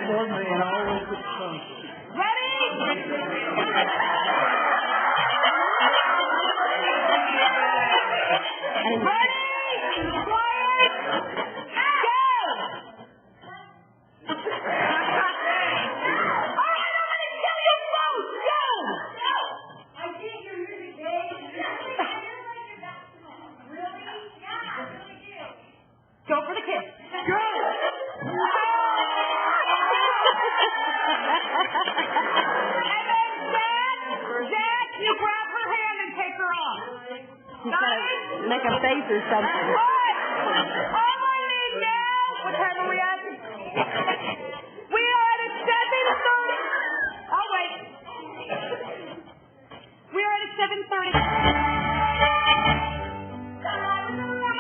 extraordinary and always expensive. Ready? Quiet! Go! Go for the kiss. Go! And then Jack, you grab her hand and take her off. She's got to make a face or something. All I need now, what time are we at? We are at a 7:30. Oh, wait. We are at a 7:30.